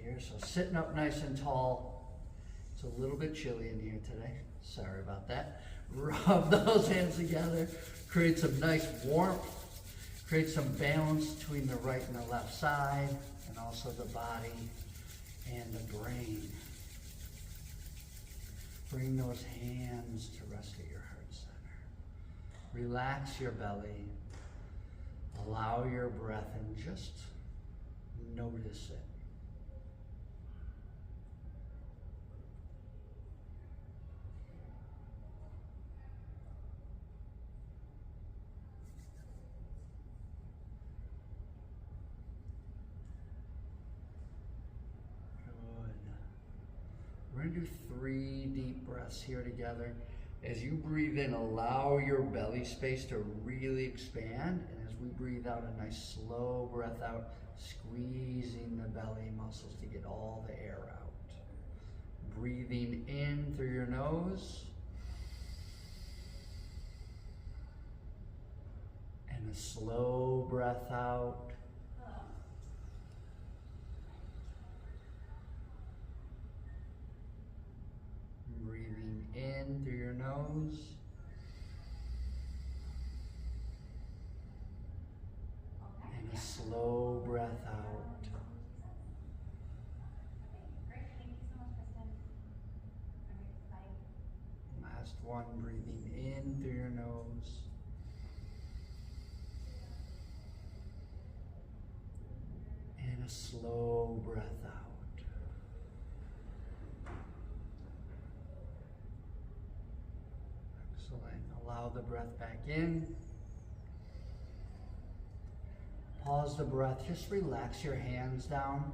here. So sitting up nice and tall. It's a little bit chilly in here today. Sorry about that. Rub those hands together. Create some nice warmth. Create some balance between the right and the left side, and also the body and the brain. Bring those hands to rest at your heart center. Relax your belly. Allow your breath and just notice it. We're going to do 3 deep breaths here together. As you breathe in, allow your belly space to really expand. And as we breathe out, a nice slow breath out, squeezing the belly muscles to get all the air out. Breathing in through your nose. And a slow breath out. Breathing in through your nose. And a slow breath out. Last one, breathing in through your nose. And a slow breath out. Allow the breath back in. Pause the breath. Just relax your hands down.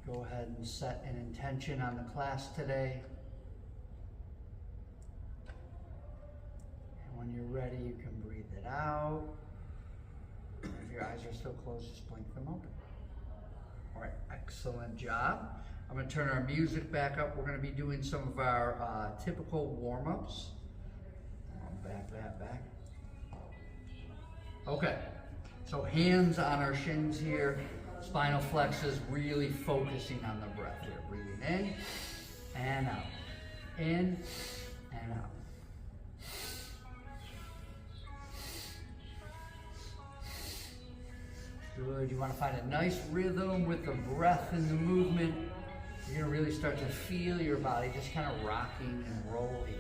Go ahead and set an intention on the class today. And when you're ready, you can breathe it out. If your eyes are still closed, just blink them open. All right, excellent job. I'm going to turn our music back up. We're going to be doing some of our typical warm-ups. Back. Okay, so hands on our shins here, spinal flexors, really focusing on the breath here. Breathing in and out, in and out. Good, you want to find a nice rhythm with the breath and the movement. You're going to really start to feel your body just kind of rocking and rolling.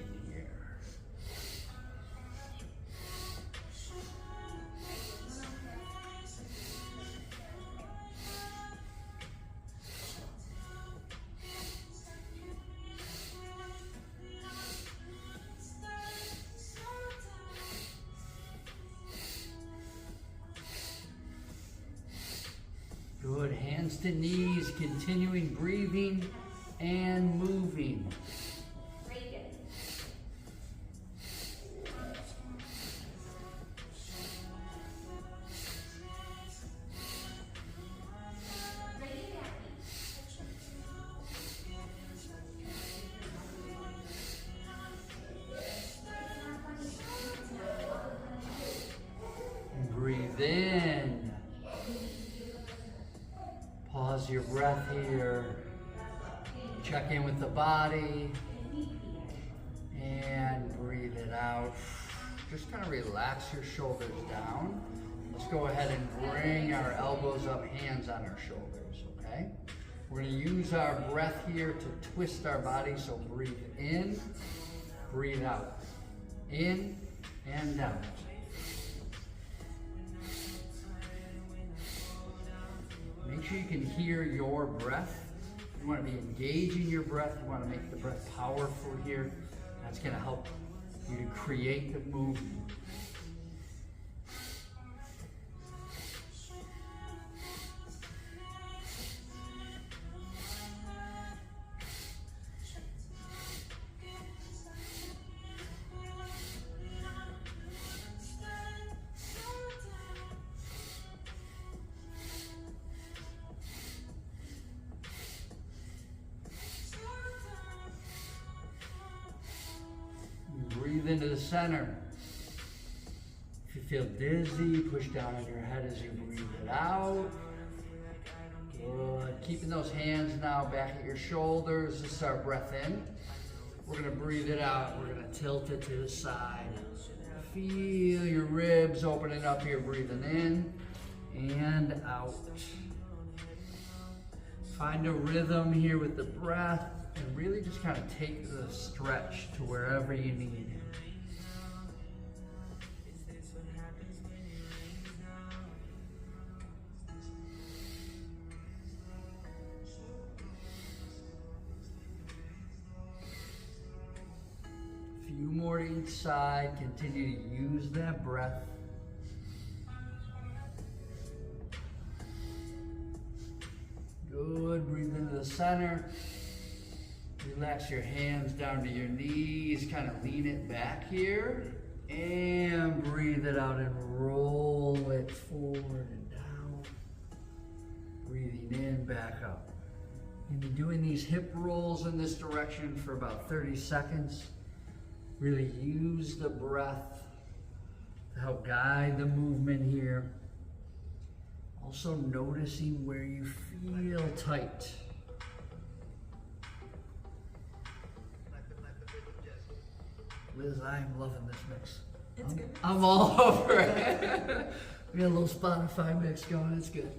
Good, hands to knees, continuing breathing and moving. Breathe in. Pause your breath here. Check in with the body. And breathe it out. Just kind of relax your shoulders down. Let's go ahead and bring our elbows up, hands on our shoulders, okay? We're going to use our breath here to twist our body, so breathe in, breathe out. In and out. Make sure you can hear your breath. You want to be engaging your breath. You want to make the breath powerful here. That's going to help you to create the movement. Breathe into the center. If you feel dizzy, push down on your head as you breathe it out. Good. keeping those hands now back at your shoulders. This is our breath in. We're gonna breathe it out. We're gonna tilt it to the side. Feel your ribs opening up here, breathing in and out. Find a rhythm here with the breath and really just kind of take the stretch to wherever you need. Few more to each side. Continue to use that breath. Good. Breathe into the center. Relax your hands down to your knees. Kind of lean it back here. And breathe it out and roll it forward and down. Breathing in, back up. You'll be doing these hip rolls in this direction for about 30 seconds. Really use the breath to help guide the movement here. Also noticing where you feel tight. Liz, I am loving this mix. It's good. I'm all over it. We got a little Spotify mix going. It's good.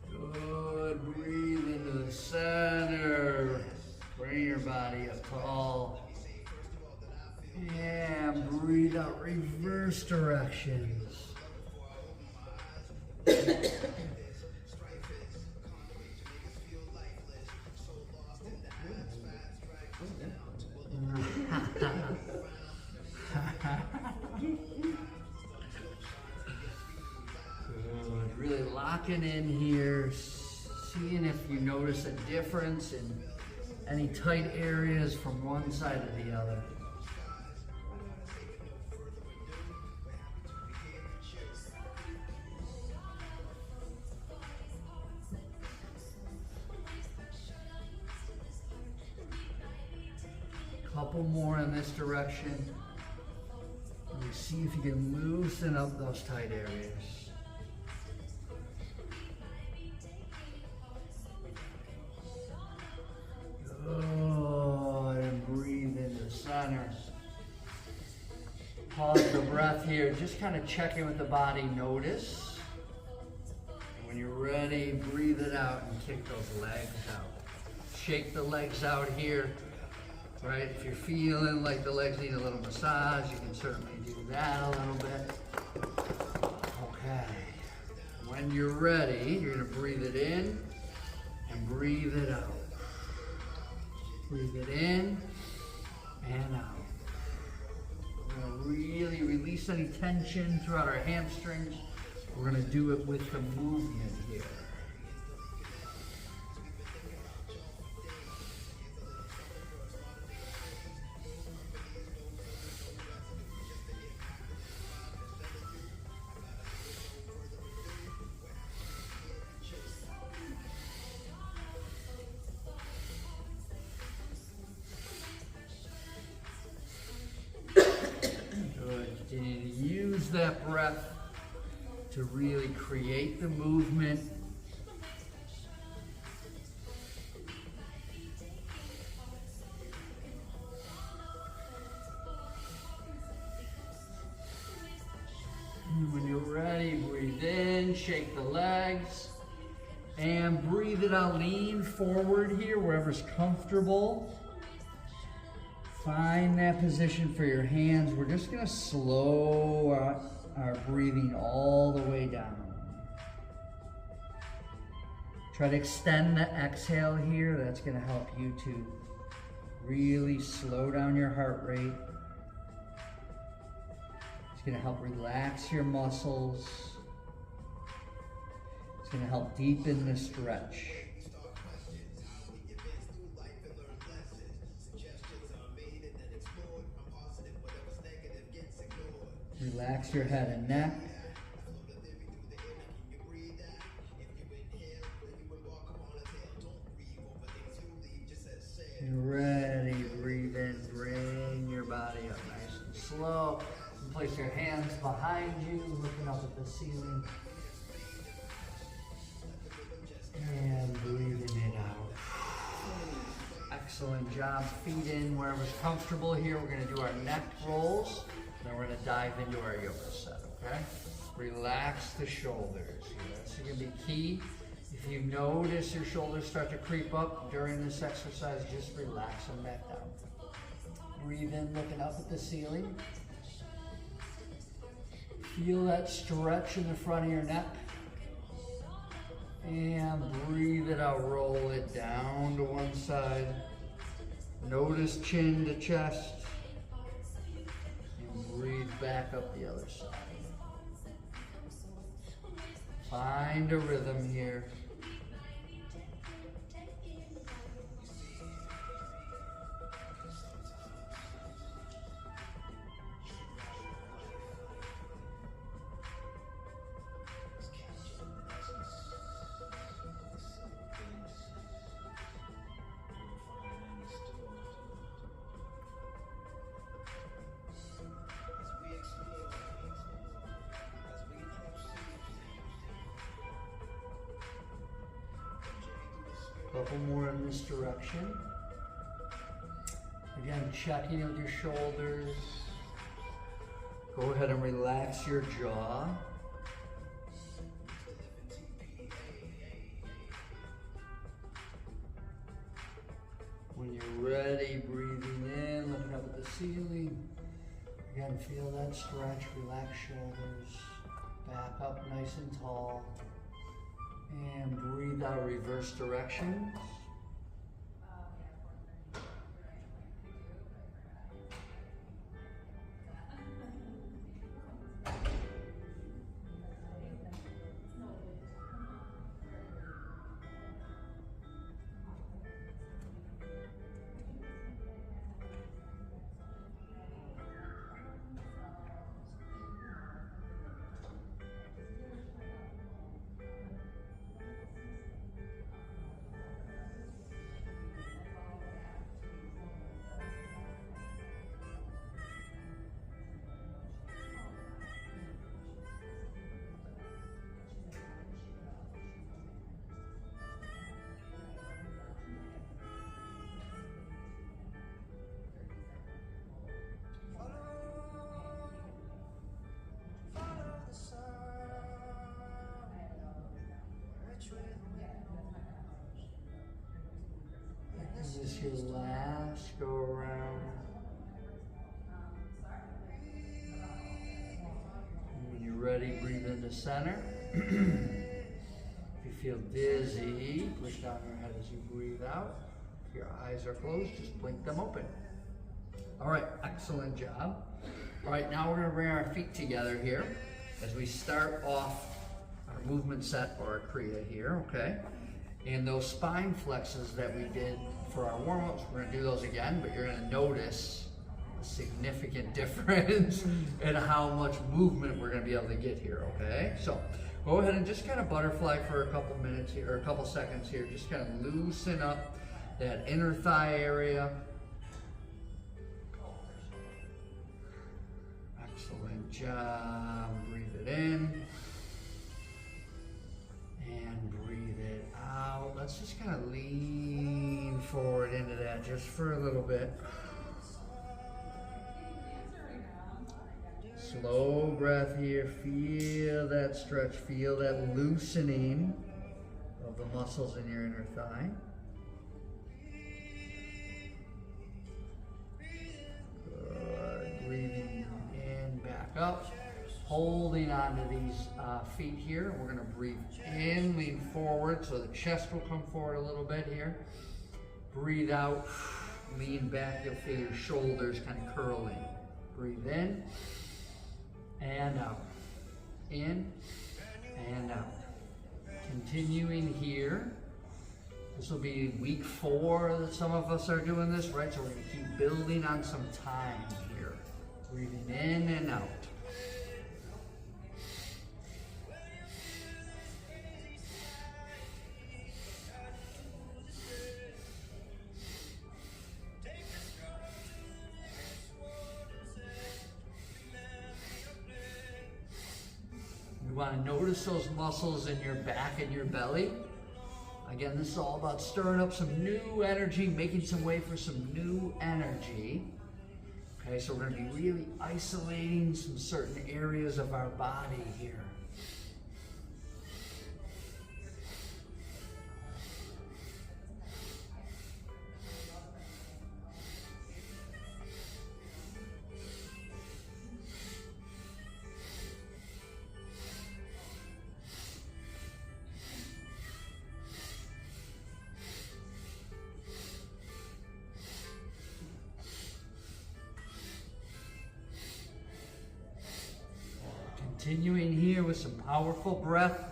Good. Breathe into the center. Bring your body up tall. And breathe out reverse directions. Good. Really locking in here, seeing if you notice a difference in any tight areas from one side to the other. Couple more in this direction. And see if you can loosen up those tight areas. Good. And breathe into the center. Pause the breath here. Just kind of check in with the body. Notice. And when you're ready, breathe it out and kick those legs out. Shake the legs out here. Right, if you're feeling like the legs need a little massage, you can certainly do that a little bit. Okay. When you're ready, you're going to breathe it in and breathe it out. Breathe it in and out. We're going to really release any tension throughout our hamstrings. We're going to do it with the movement here. Continue to use that breath to really create the movement. And when you're ready, breathe in, shake the legs, and breathe it out. Lean forward here, wherever's comfortable. Find that position for your hands. We're just going to slow our breathing all the way down. Try to extend the exhale here. That's going to help you to really slow down your heart rate. It's going to help relax your muscles. It's going to help deepen the stretch. Relax your head and neck. You're ready, breathe in, bring your body up nice and slow. And place your hands behind you, looking up at the ceiling. And breathing it out. Excellent job. Feet in wherever's comfortable here. We're going to do our neck rolls. Then we're going to dive into our yoga set, okay? Relax the shoulders. That's going to be key. If you notice your shoulders start to creep up during this exercise, just relax them back down. Breathe in, looking up at the ceiling. Feel that stretch in the front of your neck. And breathe it out, roll it down to one side. Notice chin to chest. And breathe back up the other side. Find a rhythm here. Couple more in this direction. Again, checking with your shoulders. Go ahead and relax your jaw. When you're ready, breathing in, looking up at the ceiling. Again, feel that stretch, relax shoulders. Back up nice and tall. And breathe out, reverse directions. This is your last go around. When you're ready, breathe into center. If you feel dizzy, push down your head as you breathe out. If your eyes are closed, just blink them open. All right, excellent job. All right, now we're going to bring our feet together here as we start off our movement set or our Kriya here, okay? And those spine flexes that we did for our warm-ups, we're going to do those again, but you're going to notice a significant difference in how much movement we're going to be able to get here, okay? So go ahead and just kind of butterfly for a couple minutes here, or a couple seconds here. Just kind of loosen up that inner thigh area. Excellent job. Breathe it in. And breathe it out. Let's just kind of lean forward into that just for a little bit. Slow breath here. Feel that stretch. Feel that loosening of the muscles in your inner thigh. Good. Breathing in, back up. Holding onto these feet here. We're going to breathe in, lean forward so the chest will come forward a little bit here. Breathe out, lean back. You'll feel your shoulders kind of curling. Breathe in and out. In and out. Continuing here. This will be week 4 that some of us are doing this, right? So we're going to keep building on some time here. Breathing in and out. want to notice those muscles in your back and your belly. Again, this is all about stirring up some new energy, making some way for some new energy. Okay, so we're going to be really isolating some certain areas of our body here. Continuing here with some powerful breath.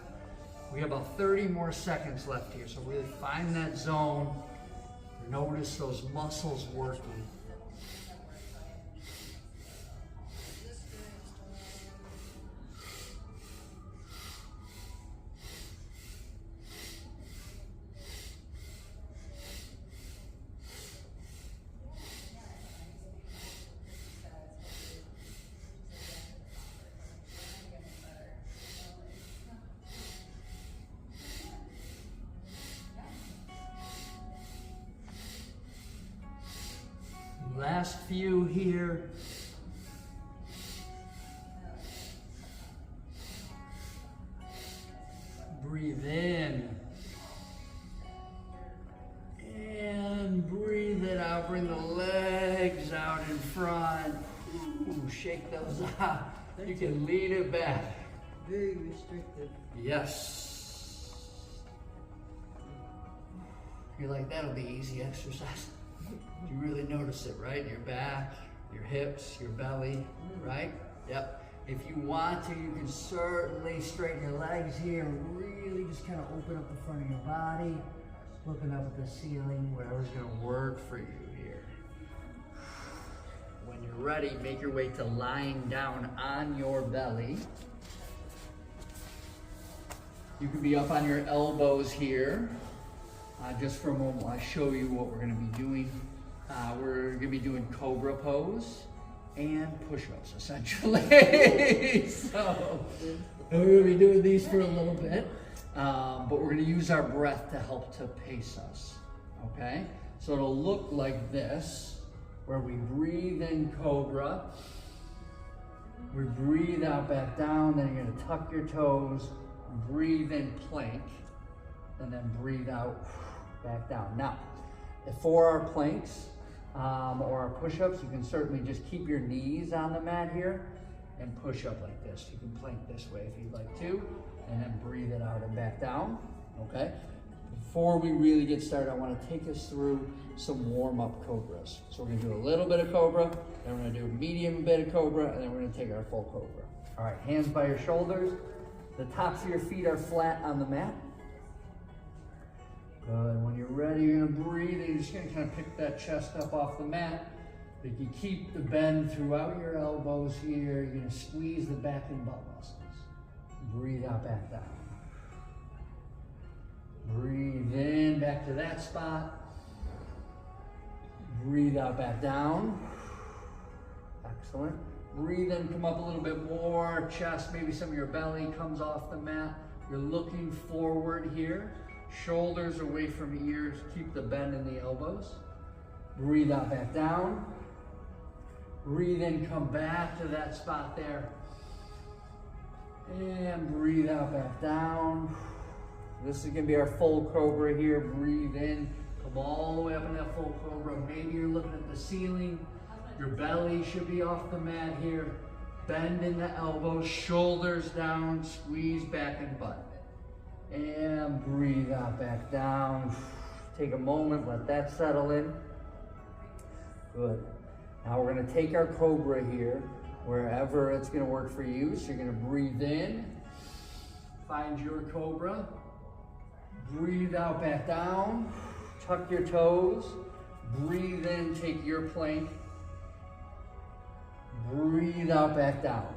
We have about 30 more seconds left here, so really find that zone. Notice those muscles working. Last few here. Breathe in. And breathe it out. Bring the legs out in front. Ooh, shake those out. You can lean it back. Very restrictive. Yes. You're like, that'll be easy exercise. You really notice it, right? Your back, your hips, your belly, right? Yep. If you want to, you can certainly straighten your legs here. Really just kind of open up the front of your body, looking up at the ceiling, whatever's going to work for you here. When you're ready, make your way to lying down on your belly. You can be up on your elbows here. Just for a moment, while I show you what we're going to be doing. We're going to be doing cobra pose and push-ups, essentially. So we're going to be doing these for a little bit, but we're going to use our breath to help to pace us. Okay? So it'll look like this, where we breathe in cobra, we breathe out back down, then you're going to tuck your toes, breathe in plank, and then breathe out back down. Now, for our planks or our push-ups, you can certainly just keep your knees on the mat here and push up like this. You can plank this way if you'd like to, and then breathe it out and back down, okay? Before we really get started, I want to take us through some warm-up cobras. So we're going to do a little bit of cobra, then we're going to do a medium bit of cobra, and then we're going to take our full cobra. All right, hands by your shoulders. The tops of your feet are flat on the mat. Good. When you're ready, you're going to breathe, and you're just going to kind of pick that chest up off the mat. But you keep the bend throughout your elbows here. You're going to squeeze the back and butt muscles. Breathe out, back down. Breathe in, back to that spot. Breathe out, back down. Excellent. Breathe in, come up a little bit more. Chest, maybe some of your belly comes off the mat. You're looking forward here. Shoulders away from ears. Keep the bend in the elbows. Breathe out, back down. Breathe in, come back to that spot there. And breathe out, back down. This is going to be our full cobra here. Breathe in, come all the way up in that full cobra. Maybe you're looking at the ceiling. Your belly should be off the mat here. Bend in the elbows, shoulders down, squeeze back and butt. And breathe out, back down. Take a moment, let that settle in. Good. Now we're going to take our cobra here, wherever it's going to work for you. So you're going to breathe in, find your cobra. Breathe out, back down. Tuck your toes. Breathe in, take your plank. Breathe out, back down.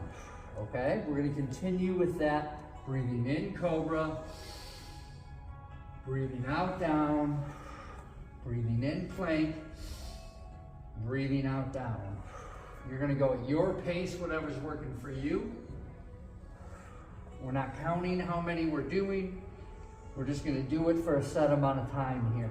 Okay, we're going to continue with that. Breathing in, cobra. Breathing out, down. Breathing in, plank. Breathing out, down. You're going to go at your pace, whatever's working for you. We're not counting how many we're doing. We're just gonna do it for a set amount of time here.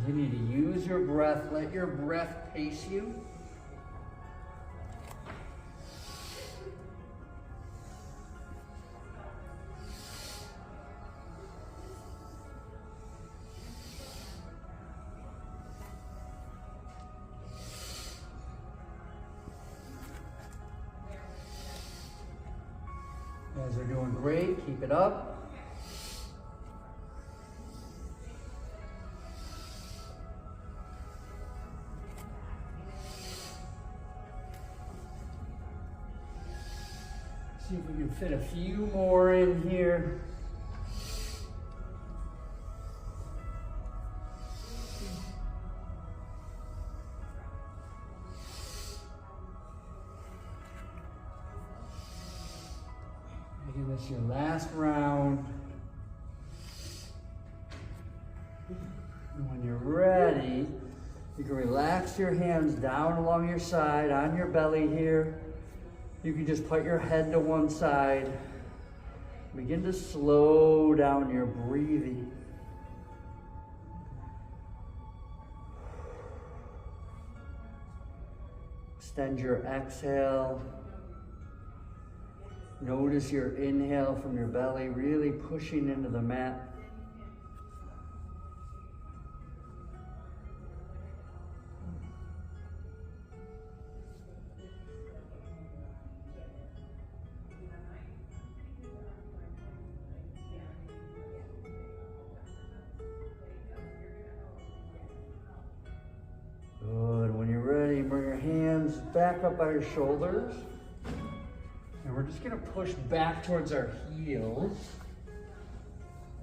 Continue to use your breath. Let your breath pace you. You guys are doing great. Keep it up. See if we can fit a few more in here. Making this your last round. And when you're ready, you can relax your hands down along your side, on your belly here. You can just put your head to one side. Begin to slow down your breathing. Extend your exhale. Notice your inhale from your belly, really pushing into the mat. Good. When you're ready, bring your hands back up by your shoulders. And we're just going to push back towards our heels.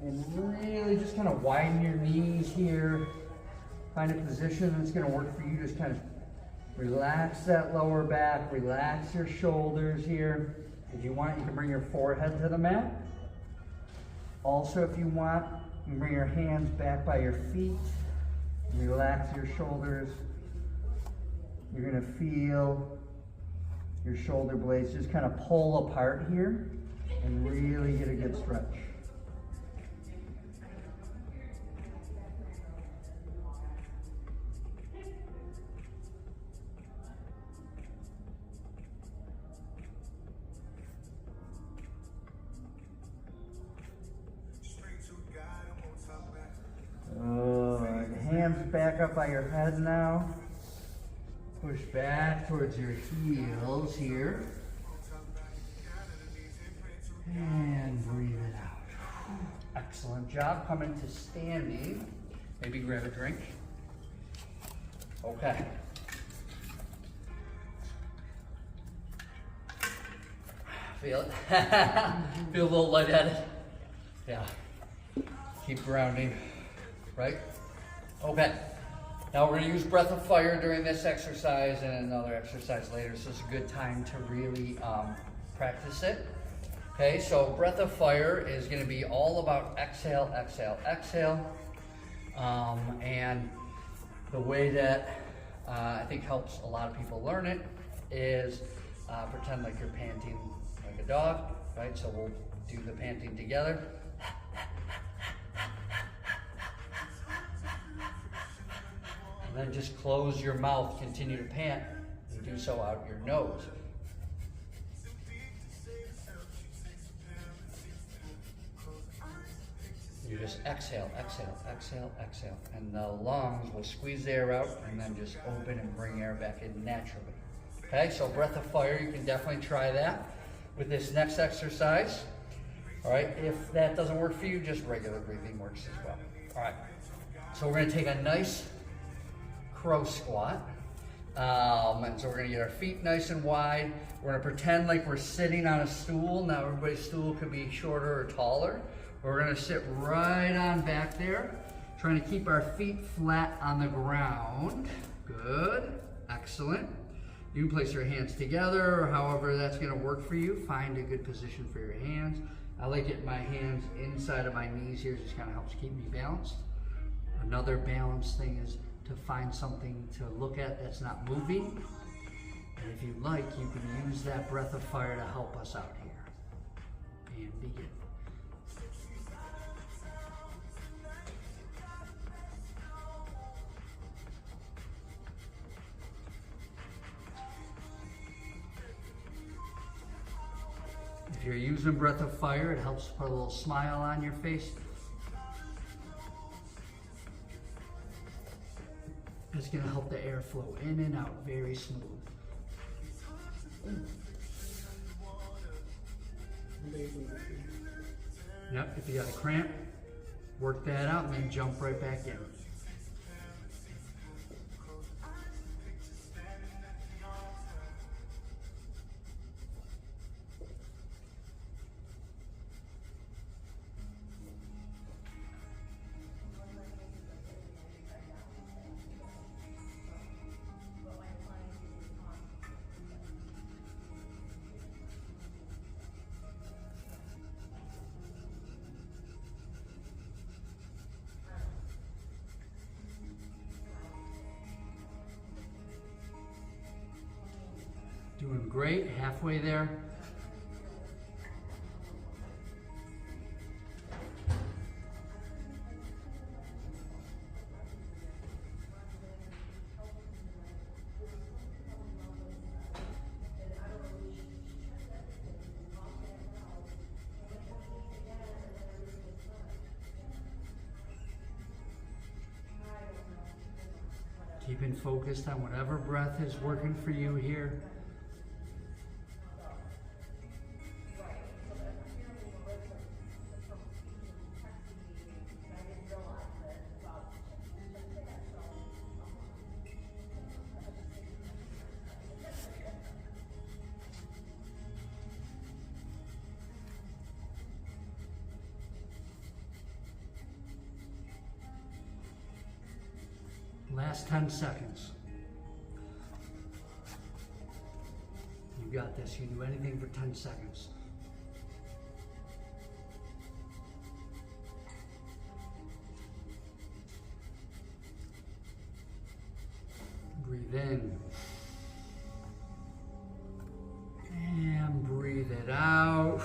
And really just kind of widen your knees here. Find a position that's going to work for you. Just kind of relax that lower back. Relax your shoulders here. If you want, you can bring your forehead to the mat. Also, if you want, you can bring your hands back by your feet. Relax your shoulders. You're going to feel your shoulder blades just kind of pull apart here and really get a good stretch. Hands back up by your head now. Push back towards your heels here. And breathe it out. Excellent job. Come into standing. Maybe grab a drink. Okay. Feel it? Feel a little lightheaded? Yeah. Keep grounding. Right? Okay. Now we're going to use breath of fire during this exercise and another exercise later, so it's a good time to really practice it. Okay, so breath of fire is going to be all about exhale, exhale, exhale. And the way that I think helps a lot of people learn it is pretend like you're panting like a dog, right? So we'll do the panting together. And then just close your mouth, continue to pant, and do so out your nose. You just exhale, exhale, exhale, exhale. And the lungs will squeeze the air out and then just open and bring air back in naturally. Okay, so breath of fire, you can definitely try that with this next exercise. All right, if that doesn't work for you, just regular breathing works as well. All right, so we're gonna take a nice crow squat. And so we're gonna get our feet nice and wide. We're gonna pretend like we're sitting on a stool. Now everybody's stool could be shorter or taller. We're gonna sit right on back there, trying to keep our feet flat on the ground. Good, excellent. You can place your hands together or however that's gonna work for you. Find a good position for your hands. I like getting my hands inside of my knees here, just kind of helps keep me balanced. Another balance thing is to find something to look at that's not moving. And if you like, you can use that breath of fire to help us out here. And begin. If you're using breath of fire, it helps put a little smile on your face. It's going to help the air flow in and out very smooth. Yep, if you got a cramp, work that out and then jump right back in. Doing great, halfway there. Keeping focused on whatever breath is working for you here. Last 10 seconds. You got this. You can do anything for 10 seconds. Breathe in. And breathe it out.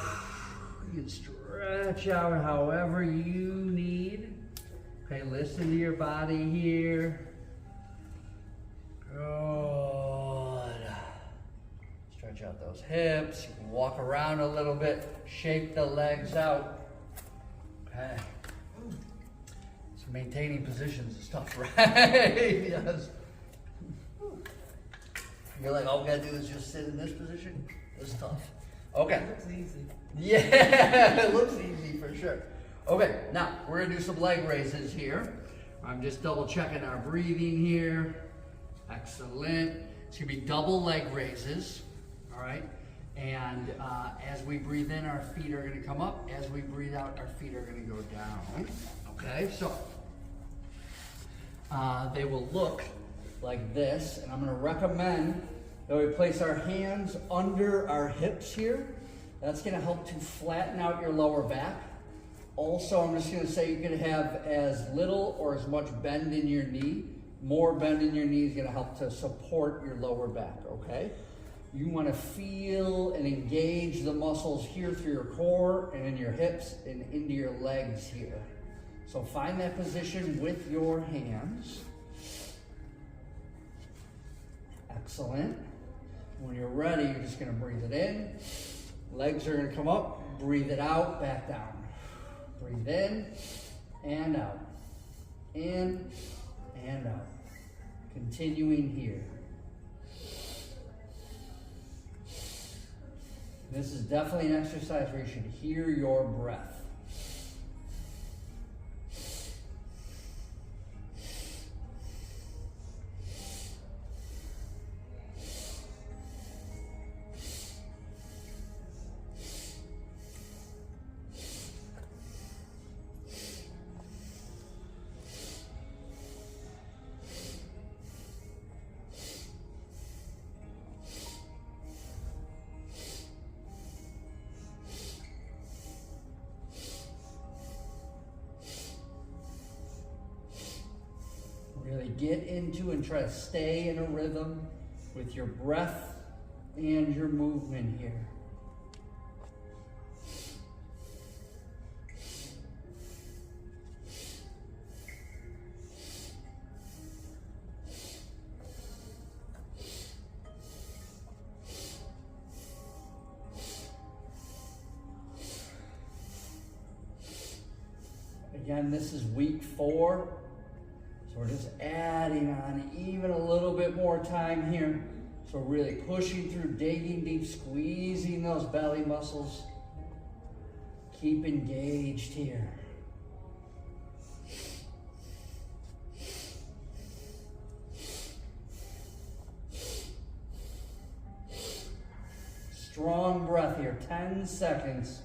You can stretch out however you need. Okay, listen to your body here. Good. Stretch out those hips. You can walk around a little bit. Shake the legs out. Okay. So maintaining positions is tough, right? Yes. You're like, all we gotta do is just sit in this position? It's tough. Okay. It looks easy. Yeah, it looks easy for sure. Okay, now we're gonna do some leg raises here. I'm just double checking our breathing here. Excellent. It's gonna be double leg raises, all right? And as we breathe in, our feet are gonna come up. As we breathe out, our feet are gonna go down. Okay, so they will look like this, and I'm gonna recommend that we place our hands under our hips here. That's gonna help to flatten out your lower back. Also, I'm just gonna say you can have as little or as much bend in your knee. More bend in your knee is gonna help to support your lower back, okay? You wanna feel and engage the muscles here through your core and in your hips and into your legs here. So find that position with your hands. Excellent. When you're ready, you're just gonna breathe it in. Legs are gonna come up, breathe it out, back down. Breathe in and out. In and out. Continuing here. This is definitely an exercise where you should hear your breath. get into and try to stay in a rhythm with your breath and your movement here. Again, this is week 4, so we're just adding on even a little bit more time here. So really pushing through, digging deep, squeezing those belly muscles. Keep engaged here. Strong breath here, 10 seconds.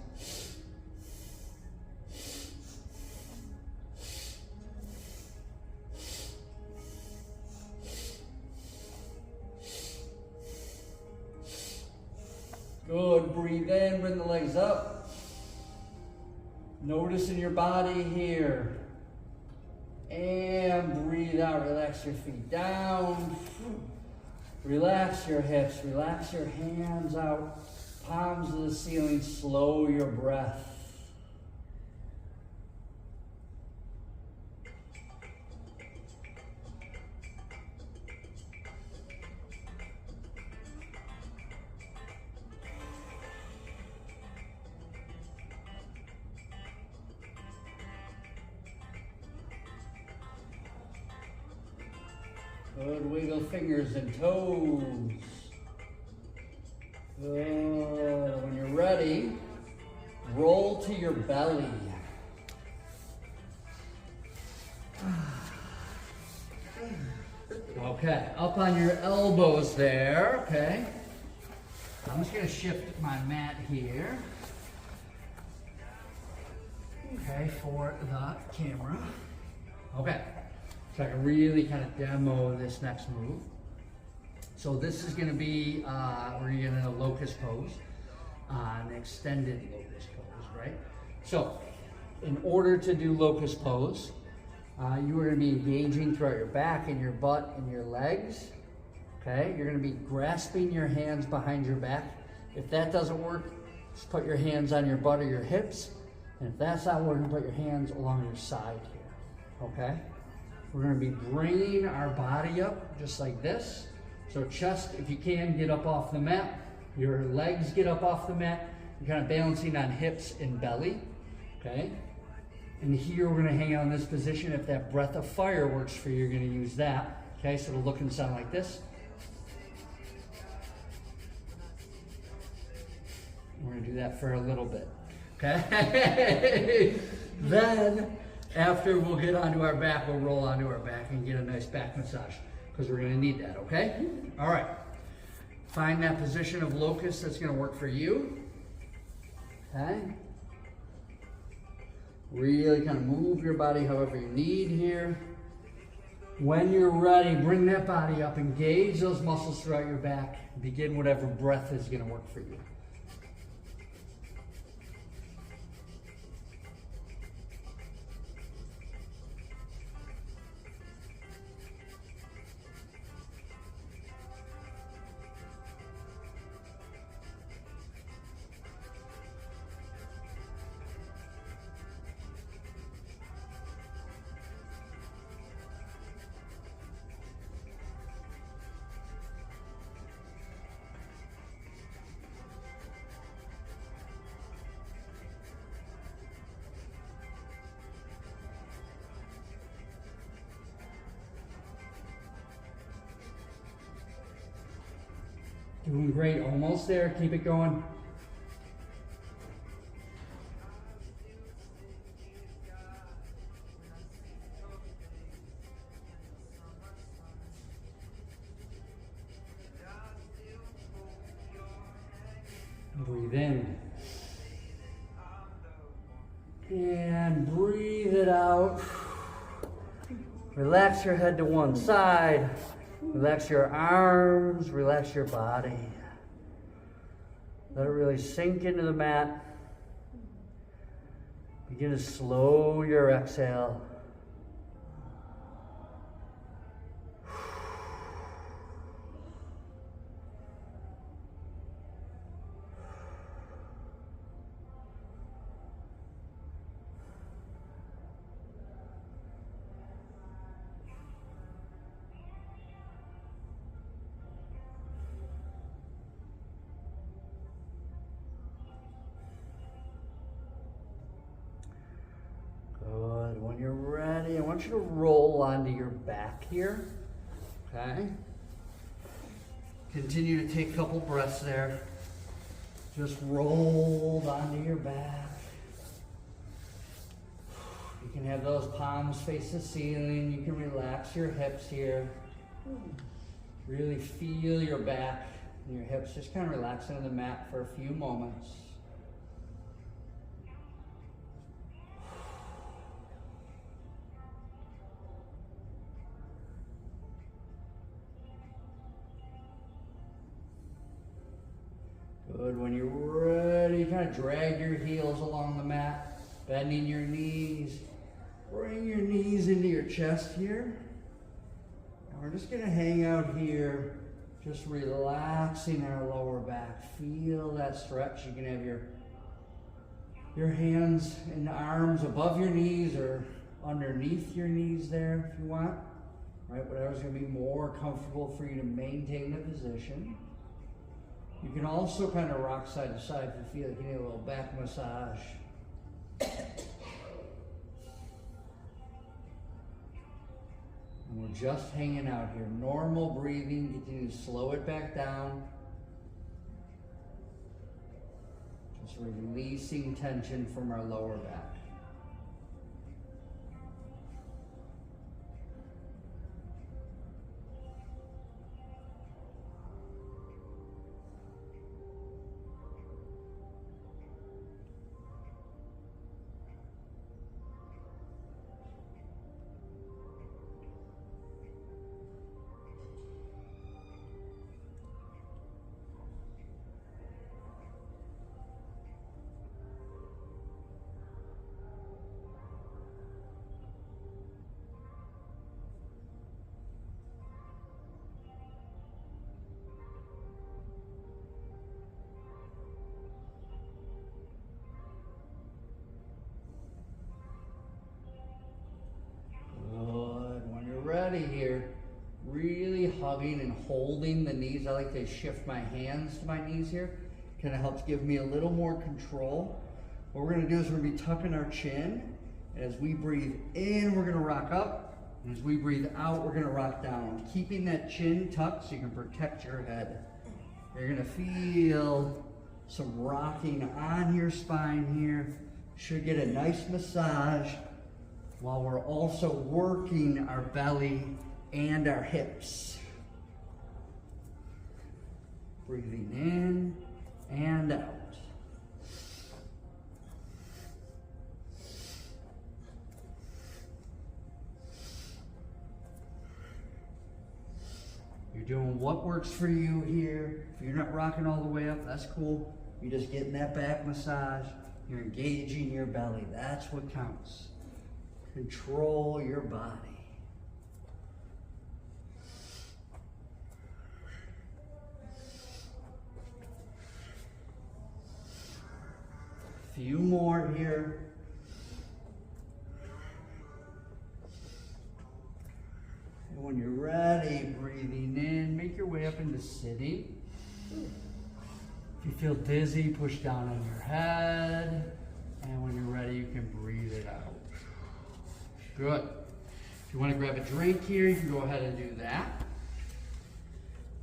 Good, breathe in, bring the legs up. Noticing your body here. And breathe out, relax your feet down. Relax your hips, relax your hands out. Palms to the ceiling, slow your breath. Good, wiggle fingers and toes. Good, when you're ready, roll to your belly. Okay, up on your elbows there, okay. I'm just gonna shift my mat here. Okay, for the camera. Okay. So I can really kind of demo this next move. So this is going to be, we're going to locust pose, an extended locust pose, right? So in order to do locust pose, you are going to be engaging throughout your back and your butt and your legs, okay? You're going to be grasping your hands behind your back. If that doesn't work, just put your hands on your butt or your hips. And if that's not working, put your hands along your side here, okay? We're going to be bringing our body up just like this. So chest, if you can, get up off the mat. Your legs get up off the mat. You're kind of balancing on hips and belly, okay? And here we're going to hang out in this position. If that breath of fire works for you, you're going to use that, okay? So it'll look and sound like this. We're going to do that for a little bit, okay? Then, after we'll get onto our back, we'll roll onto our back and get a nice back massage because we're going to need that, okay? All right. Find that position of locust that's going to work for you. Okay? Really kind of move your body however you need here. When you're ready, bring that body up, engage those muscles throughout your back. Begin whatever breath is going to work for you. Doing great, almost there, keep it going. Breathe in. And breathe it out. Relax your head to one side. Relax your arms, relax your body. Let it really sink into the mat. Begin to slow your exhale. want you to roll onto your back here, okay? Continue to take a couple breaths there. Just rolled onto your back. You can have those palms face the ceiling. You can relax your hips here. Really feel your back and your hips just kind of relaxing on the mat for a few moments. Good. When you're ready, kind of drag your heels along the mat, bending your knees. Bring your knees into your chest here. And we're just going to hang out here, just relaxing our lower back. Feel that stretch. You can have your hands and arms above your knees or underneath your knees there if you want. Right, whatever's going to be more comfortable for you to maintain the position. You can also kind of rock side to side if you feel like you need a little back massage. And we're just hanging out here. Normal breathing. Continue to slow it back down. Just releasing tension from our lower back. Here, really hugging and holding the knees. I like to shift my hands to my knees here. Kind of helps give me a little more control. What we're going to do is we're going to be tucking our chin. And as we breathe in, we're going to rock up. And as we breathe out, we're going to rock down. Keeping that chin tucked so you can protect your head. You're going to feel some rocking on your spine here. Should get a nice massage, while we're also working our belly and our hips. Breathing in and out. You're doing what works for you here. If you're not rocking all the way up, that's cool. You're just getting that back massage. You're engaging your belly. That's what counts. Control your body. A few more here. And when you're ready, breathing in, make your way up into sitting. If you feel dizzy, push down on your head. And when you're ready, you can breathe it out. Good. If you want to grab a drink here, you can go ahead and do that.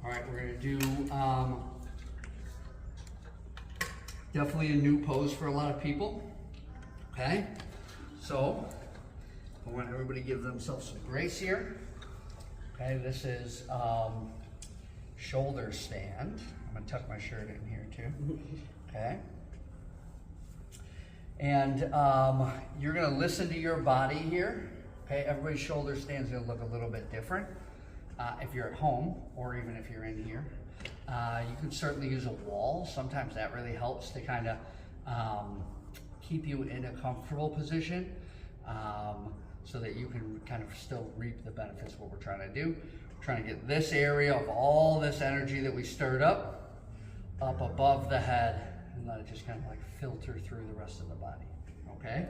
All right, we're going to do definitely a new pose for a lot of people. Okay, so I want everybody to give themselves some grace here. Okay, this is shoulder stand. I'm going to tuck my shirt in here too. Okay. And you're going to listen to your body here. Okay, everybody's shoulder stand's going to look a little bit different. If you're at home or even if you're in here, you can certainly use a wall. Sometimes that really helps to kind of keep you in a comfortable position so that you can kind of still reap the benefits of what we're trying to do. We're trying to get this area of all this energy that we stirred up above the head and let it just kind of like filter through the rest of the body. Okay,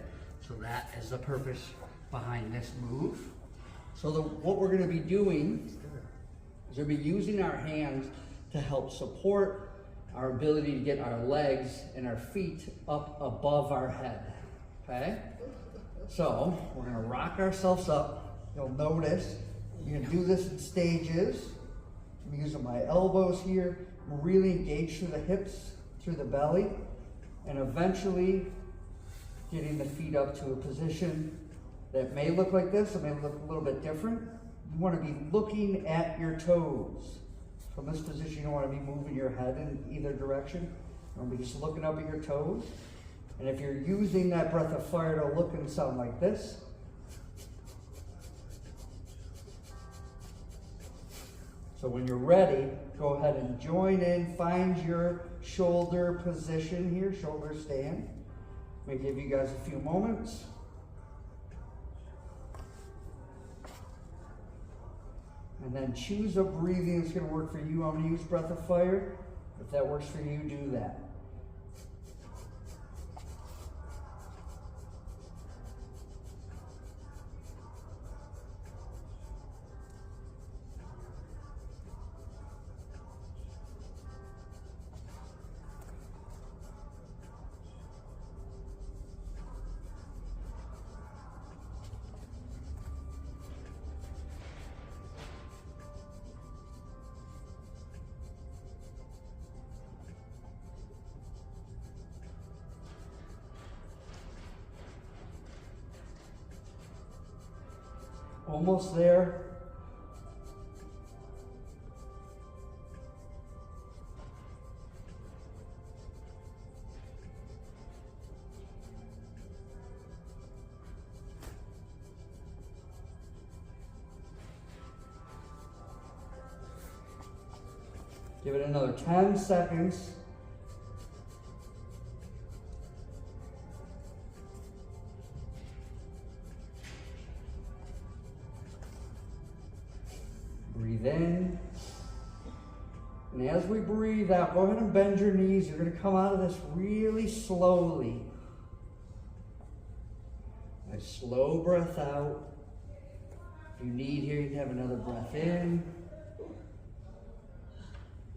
so that is the purpose behind this move. So what we're going to be doing is we'll be using our hands to help support our ability to get our legs and our feet up above our head. Okay, So we're gonna rock ourselves up. You'll notice you can do this in stages. I'm using my elbows here. I'm really engaged through the hips, through the belly, and eventually getting the feet up to a position that may look like this, it may look a little bit different. You want to be looking at your toes. From this position, you don't want to be moving your head in either direction. You want to be just looking up at your toes. And if you're using that breath of fire to look and sound like this, so when you're ready, go ahead and join in, find your shoulder position here, shoulder stand. Let me give you guys a few moments. And then choose a breathing that's going to work for you. I'm going to use breath of fire. If that works for you, do that. Almost there. Give it another 10 seconds. Breathe in. And as we breathe out, go ahead and bend your knees. You're going to come out of this really slowly. A slow breath out. If you need here, you can have another breath in.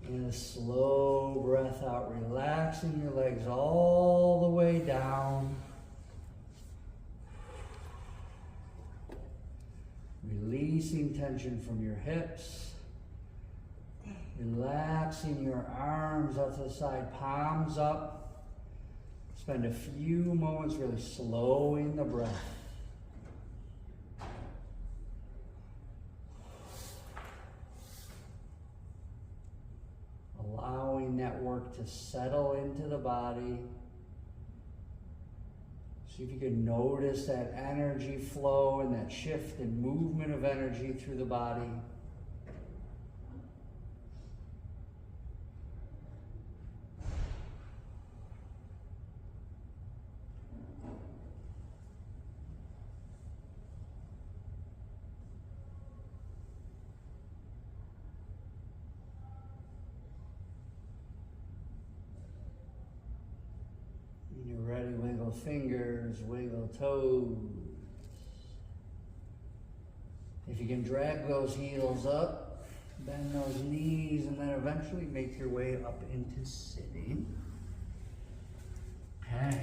And a slow breath out, relaxing your legs all the way down. Releasing tension from your hips. Relaxing your arms out to the side, palms up. Spend a few moments really slowing the breath. Allowing that work to settle into the body. See if you can notice that energy flow and that shift and movement of energy through the body. Wiggle fingers, wiggle toes. If you can drag those heels up, bend those knees, and then eventually make your way up into sitting. Okay.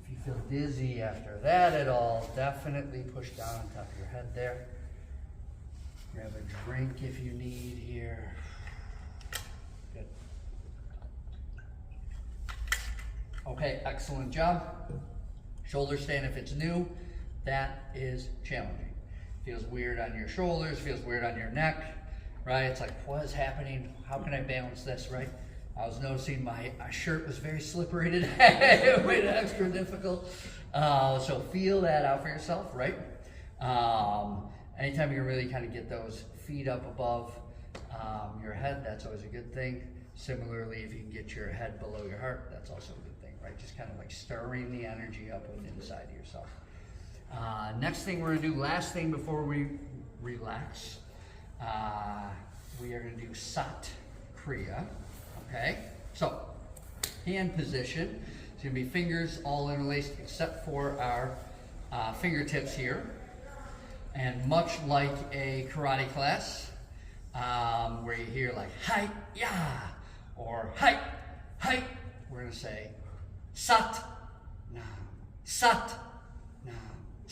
If you feel dizzy after that at all, definitely push down on top of your head there. Grab a drink if you need here. Good. Okay, excellent job. Shoulder stand, if it's new, that is challenging. Feels weird on your shoulders, feels weird on your neck, right? It's like, what is happening? How can I balance this, right? I was noticing my shirt was very slippery today. It made it extra difficult. So feel that out for yourself, right? Anytime you can really kind of get those feet up above your head, that's always a good thing. Similarly, if you can get your head below your heart, that's also a good thing, right? Just kind of like stirring the energy up and inside of yourself. Next thing we're gonna do, last thing before we relax, we are gonna do Sat Kriya, okay? So, hand position. It's gonna be fingers all interlaced except for our fingertips here. And much like a karate class, where you hear like, hi, ya, or hi, hi, we're gonna say, sat, na, sat, na,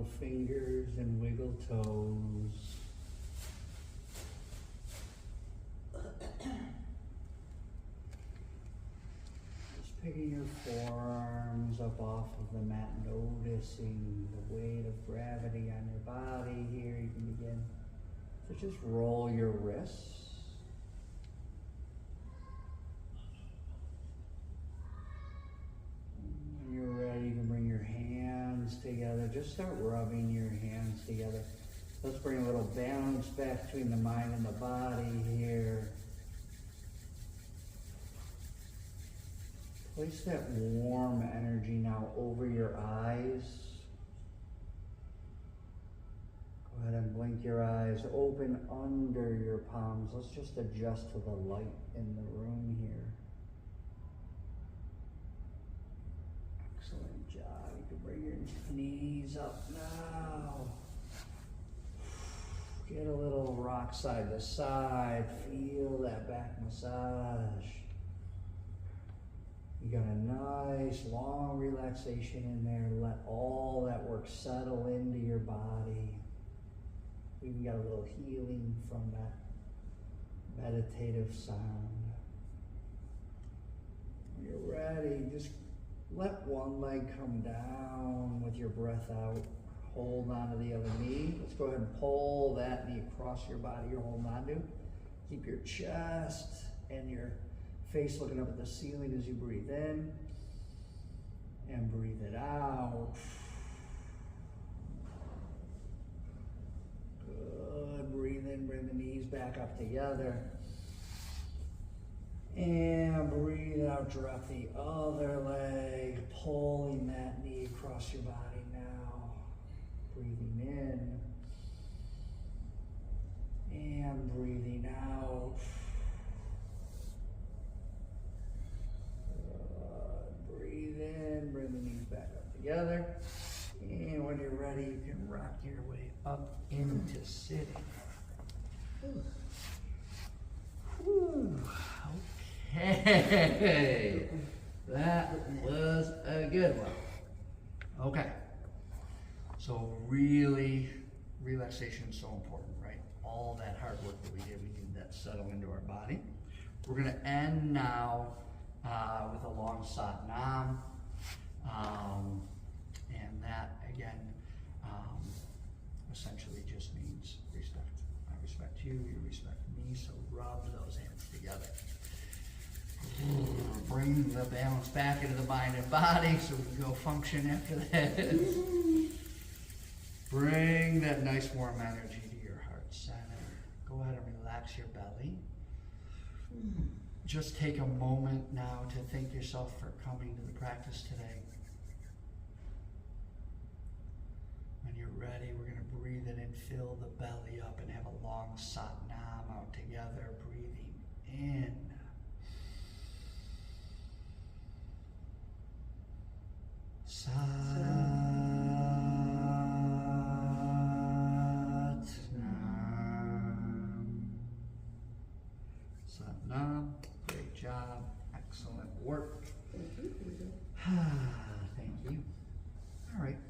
wiggle fingers and wiggle toes. Just picking your forearms up off of the mat, noticing the weight of gravity on your body here. You can begin to just roll your wrists. When you're ready, you can bring your hands together. Just start rubbing your hands together. Let's bring a little balance back between the mind and the body here. Place that warm energy now over your eyes. Go ahead and blink your eyes. Open under your palms. Let's just adjust to the light in the room here. Excellent job. You can bring your knees up now. Get a little rock side to side. Feel that back massage. You got a nice long relaxation in there. Let all that work settle into your body. We even got a little healing from that meditative sound. When you're ready, just let one leg come down with your breath out. Hold on to the other knee. Let's go ahead and pull that knee across your body you're holding on to. Keep your chest and your face looking up at the ceiling as you breathe in and breathe it out. Good. Breathe in, bring the knees back up together. And breathe out, drop the other leg, pulling that knee across your body now. Breathing in and breathing out. Breathe in, bring the knees back up together. And when you're ready, you can rock your way up into sitting. Whew. Okay. That was a good one. Okay. So really, relaxation is so important, right? All that hard work that we need that settle into our body. We're gonna end now with a long sat nam. And that, again, essentially just means respect. I respect you, you respect me, so rub those hands together. Bring the balance back into the mind and body so we can go function after that. Bring that nice warm energy to your heart center. Go ahead and relax your belly. Just take a moment now to thank yourself for coming to the practice today. When you're ready, we're going to breathe it in, fill the belly up, and have a long sat nam out together. Breathing in. Sat nam. Sat nam. Great job. Excellent work.